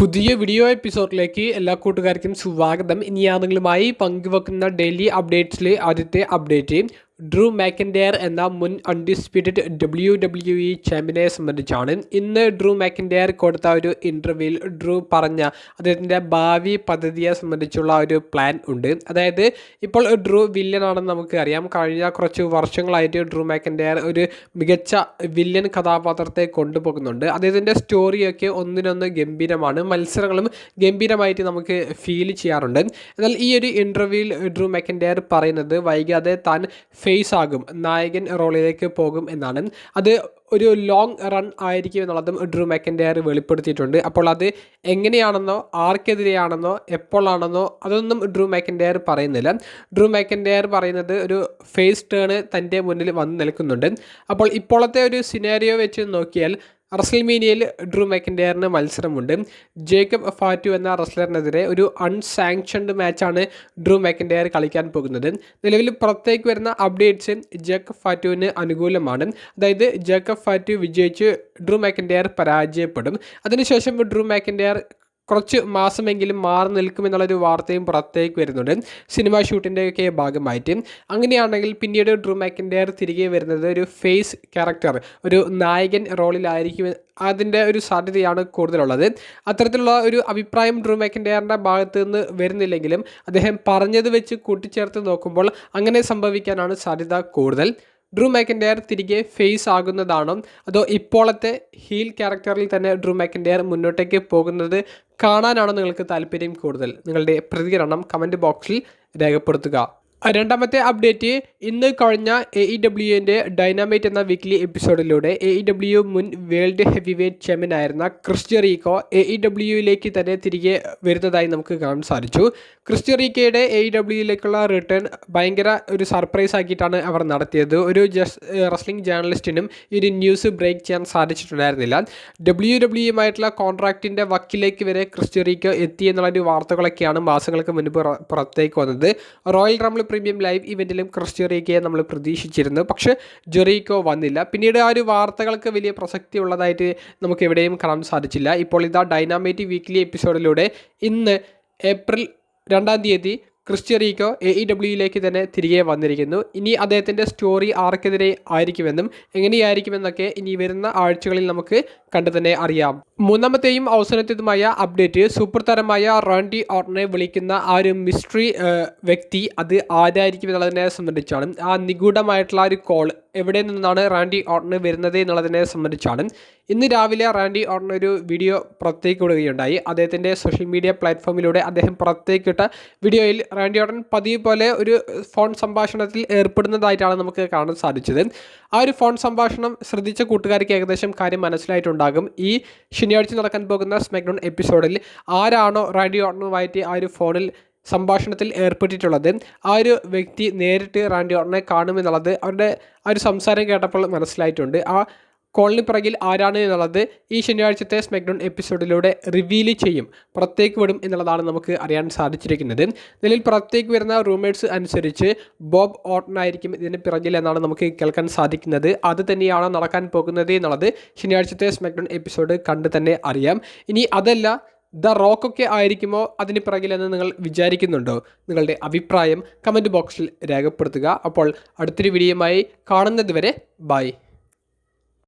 പുതിയ വീഡിയോ എപ്പിസോഡിലേക്ക് എല്ലാ കൂട്ടുകാർക്കും സ്വാഗതം. ഇനി ഞാൻ നിങ്ങളുമായി പങ്കുവെക്കുന്ന ഡെയിലി അപ്ഡേറ്റ്സിൽ ആദ്യത്തെ അപ്ഡേറ്റ് ഡ്രൂ മാക്കിൻഡയർ എന്ന മുൻ അൺഡിസ്പ്യൂട്ടഡ് WWE ചാമ്പ്യനെ സംബന്ധിച്ചാണ്. ഇന്ന് ഡ്രൂ മാക്കിൻഡയർ കൊടുത്ത ഒരു ഇൻ്റർവ്യൂവിൽ ഡ്രൂ പറഞ്ഞ അദ്ദേഹത്തിൻ്റെ ഭാവി പദ്ധതിയെ സംബന്ധിച്ചുള്ള ഒരു പ്ലാൻ ഉണ്ട്. അതായത് ഇപ്പോൾ ഡ്രൂ വില്ലനാണെന്ന് നമുക്ക് അറിയാം. കഴിഞ്ഞ കുറച്ച് വർഷങ്ങളായിട്ട് ഡ്രൂ മാക്കിൻഡയർ ഒരു മികച്ച വില്ലൻ കഥാപാത്രത്തെ കൊണ്ടുപോകുന്നുണ്ട്. അദ്ദേഹത്തിൻ്റെ സ്റ്റോറിയൊക്കെ ഒന്നിനൊന്ന് ഗംഭീരമാണ്. മത്സരങ്ങളും ഗംഭീരമായിട്ട് നമുക്ക് ഫീൽ ചെയ്യാറുണ്ട്. എന്നാൽ ഈ ഒരു ഇൻ്റർവ്യൂവിൽ ഡ്രൂ മാക്കിൻഡയർ പറയുന്നത് വൈകാതെ താൻ ഫേസ് ആകും, നായകൻ റോളിലേക്ക് പോകും എന്നാണ്. അത് ഒരു ലോങ് റൺ ആയിരിക്കും എന്നുള്ളതും ഡ്രൂ മാക്കിൻഡയർ വെളിപ്പെടുത്തിയിട്ടുണ്ട്. അപ്പോൾ അത് എങ്ങനെയാണെന്നോ ആർക്കെതിരെയാണെന്നോ എപ്പോഴാണെന്നോ അതൊന്നും ഡ്രൂ മാക്കിൻഡയർ പറയുന്നില്ല. ഡ്രൂ മാക്കിൻഡയർ പറയുന്നത് ഒരു ഫേസ് ടേൺ തൻ്റെ മുന്നിൽ വന്ന് നിൽക്കുന്നുണ്ട്. അപ്പോൾ ഇപ്പോഴത്തെ ഒരു സിനാരിയോ വെച്ച് നോക്കിയാൽ റസൽമേനിയയിൽ ഡ്രൂ മാക്കിൻഡയറിന് മത്സരമുണ്ട്. ജേക്കബ് ഫാറ്റു എന്ന റെസ്ലറിനെതിരെ ഒരു അൺസാങ്ഷൻഡ് മാച്ചാണ് ഡ്രൂ മാക്കിൻഡയർ കളിക്കാൻ പോകുന്നത്. നിലവിൽ പുറത്തേക്ക് വരുന്ന അപ്ഡേറ്റ്സ് ജേക്കബ് ഫാറ്റുവിന് അനുകൂലമാണ്. അതായത് ജേക്കബ് ഫാറ്റു വിജയിച്ച് ഡ്രൂ മാക്കിൻഡയർ പരാജയപ്പെടും. അതിനുശേഷം ഡ്രൂ മാക്കിൻഡയർ കുറച്ച് മാസമെങ്കിലും മാറി നിൽക്കുമെന്നുള്ളൊരു വാർത്തയും പുറത്തേക്ക് വരുന്നുണ്ട്, സിനിമ ഷൂട്ടിൻ്റെയൊക്കെ ഭാഗമായിട്ട്. അങ്ങനെയാണെങ്കിൽ പിന്നീട് ഡ്രൂ മാക്കിൻഡയർ തിരികെ വരുന്നത് ഒരു ഫേസ് ക്യാരക്ടർ, ഒരു നായകൻ റോളിലായിരിക്കും. അതിൻ്റെ ഒരു സാധ്യതയാണ് കൂടുതലുള്ളത്. അത്തരത്തിലുള്ള ഒരു അഭിപ്രായം ഡ്രൂ മാക്കിൻഡയറിൻ്റെ ഭാഗത്ത് നിന്ന് വരുന്നില്ലെങ്കിലും അദ്ദേഹം പറഞ്ഞത് വെച്ച് കൂട്ടിച്ചേർത്ത് നോക്കുമ്പോൾ അങ്ങനെ സംഭവിക്കാനാണ് സാധ്യത കൂടുതൽ. ഡ്രൂ മാക്കിൻഡയർ തിരികെ ഫേസ് ആകുന്നതാണോ അതോ ഇപ്പോഴത്തെ ഹീൽ ക്യാരക്ടറിൽ തന്നെ ഡ്രൂ മാക്കിൻഡയർ മുന്നോട്ടേക്ക് പോകുന്നത് കാണാനാണോ നിങ്ങൾക്ക് താല്പര്യം കൂടുതൽ? നിങ്ങളുടെ പ്രതികരണം കമൻറ്റ് ബോക്സിൽ രേഖപ്പെടുത്തുക. രണ്ടാമത്തെ അപ്ഡേറ്റ്, ഇന്ന് കഴിഞ്ഞ AEWൻ്റെ ഡൈനാമൈറ്റ് എന്ന വീക്ക്ലി എപ്പിസോഡിലൂടെ AEW മുൻ വേൾഡ് ഹെവി വെയ്റ്റ് ചാമ്പ്യനായിരുന്ന ക്രിസ് ജെറീക്കോ AEWയിലേക്ക് തന്നെ തിരികെ വരുന്നതായി നമുക്ക് കാണാൻ സാധിച്ചു. ക്രിസ് ജെറീക്കോയുടെ AEWയിലേക്കുള്ള റിട്ടേൺ ഭയങ്കര ഒരു സർപ്രൈസ് ആക്കിയിട്ടാണ് അവർ നടത്തിയത്. ഒരു റെസ്ലിംഗ് ജേർണലിസ്റ്റിനും ഈ ഒരു ന്യൂസ് ബ്രേക്ക് ചെയ്യാൻ സാധിച്ചിട്ടുണ്ടായിരുന്നില്ല. WWE കോൺട്രാക്റ്റിൻ്റെ വക്കിലേക്ക് വരെ ക്രിസ് ജെറീക്കോ എത്തി എന്നുള്ളൊരു വാർത്തകളൊക്കെയാണ് മാസങ്ങൾക്ക് മുൻപ് പുറത്തേക്ക് വന്നത്. റോയൽ റംബിൾ പ്രീമിയം ലൈവ് ഇവൻറ്റിലും ക്രിസ് ജെറീക്കോയെ നമ്മൾ പ്രതീക്ഷിച്ചിരുന്നു, പക്ഷേ ജെറീക്കോ വന്നില്ല. പിന്നീട് ആ ഒരു വാർത്തകൾക്ക് വലിയ പ്രസക്തി ഉള്ളതായിട്ട് നമുക്ക് എവിടെയും കാണാൻ സാധിച്ചില്ല. ഇപ്പോൾ ഇതാ ഡൈനാമൈറ്റ് വീക്ക്ലി എപ്പിസോഡിലൂടെ ഇന്ന് ഏപ്രിൽ 2 ക്രിസ് ജെറീക്കോ AEWയിലേക്ക് തന്നെ തിരികെ വന്നിരിക്കുന്നു. ഇനി അദ്ദേഹത്തിൻ്റെ സ്റ്റോറി ആർക്കെതിരെ ആയിരിക്കുമെന്നും എങ്ങനെയായിരിക്കുമെന്നൊക്കെ ഇനി വരുന്ന ആഴ്ചകളിൽ നമുക്ക് കണ്ടു തന്നെ അറിയാം. മൂന്നാമത്തെയും അവസാനത്തേതുമായ അപ്ഡേറ്റ്, സൂപ്പർ താരമായ റാൻഡി ഓർട്ടനെ വിളിക്കുന്ന ആ ഒരു മിസ്റ്ററി വ്യക്തി അത് ആരായിരിക്കും എന്നുള്ളതിനെ സംബന്ധിച്ചാണ്. ആ നിഗൂഢമായിട്ടുള്ള ഒരു കോൾ എവിടെ നിന്നാണ് റാൻഡി ഓർട്ടന് വരുന്നത് എന്നുള്ളതിനെ സംബന്ധിച്ചാണ്. ഇന്ന് രാവിലെ റാൻഡി ഓർട്ടൻ ഒരു വീഡിയോ പുറത്തേക്ക് വിടുകയുണ്ടായി. അദ്ദേഹത്തിൻ്റെ സോഷ്യൽ മീഡിയ പ്ലാറ്റ്ഫോമിലൂടെ അദ്ദേഹം പുറത്തേക്കിട്ട വീഡിയോയിൽ റാൻഡി ഓർട്ടൻ പതിവ് പോലെ ഒരു ഫോൺ സംഭാഷണത്തിൽ ഏർപ്പെടുന്നതായിട്ടാണ് നമുക്ക് കാണാൻ സാധിച്ചത്. ആ ഒരു ഫോൺ സംഭാഷണം ശ്രദ്ധിച്ച കൂട്ടുകാർക്ക് ഏകദേശം കാര്യം മനസ്സിലായിട്ടുണ്ടാകും. ഈ ശനിയാഴ്ച നടക്കാൻ പോകുന്ന സ്മാക്ഡൗൺ എപ്പിസോഡിൽ ആരാണോ റാൻഡി ഓർട്ടനുമായിട്ട് ആ ഒരു ഫോണിൽ സംഭാഷണത്തിൽ ഏർപ്പെട്ടിട്ടുള്ളത്, ആ ഒരു വ്യക്തി നേരിട്ട് റാൻഡി ഓർട്ടനെ കാണുമെന്നുള്ളത് അവരുടെ ആ ഒരു സംസാരം കേട്ടപ്പോൾ മനസ്സിലായിട്ടുണ്ട്. ആ കോളിന് പിറകിൽ ആരാണ് എന്നുള്ളത് ഈ ശനിയാഴ്ചത്തെ സ്മാക്ഡൗൺ എപ്പിസോഡിലൂടെ റിവീൽ ചെയ്യും, പുറത്തേക്ക് വിടും എന്നുള്ളതാണ് നമുക്ക് അറിയാൻ സാധിച്ചിരിക്കുന്നത്. നിലവിൽ പുറത്തേക്ക് വരുന്ന റൂമേഴ്സ് അനുസരിച്ച് ബോബ് ഓർട്ടൻ ആയിരിക്കും ഇതിന് പിറകിൽ എന്നാണ് നമുക്ക് കേൾക്കാൻ സാധിക്കുന്നത്. അത് തന്നെയാണ് നടക്കാൻ പോകുന്നത് എന്നുള്ളത് ശനിയാഴ്ചത്തെ സ്മാക്ഡൗൺ എപ്പിസോഡ് കണ്ട് തന്നെ അറിയാം. ഇനി അതല്ല ദ റോക്കൊക്കെ ആയിരിക്കുമോ അതിന് പിറകിലെന്ന് നിങ്ങൾ വിചാരിക്കുന്നുണ്ടോ? നിങ്ങളുടെ അഭിപ്രായം കമൻറ്റ് ബോക്സിൽ രേഖപ്പെടുത്തുക. അപ്പോൾ അടുത്തൊരു വീഡിയോയുമായി കാണുന്നത് വരെ ബൈ.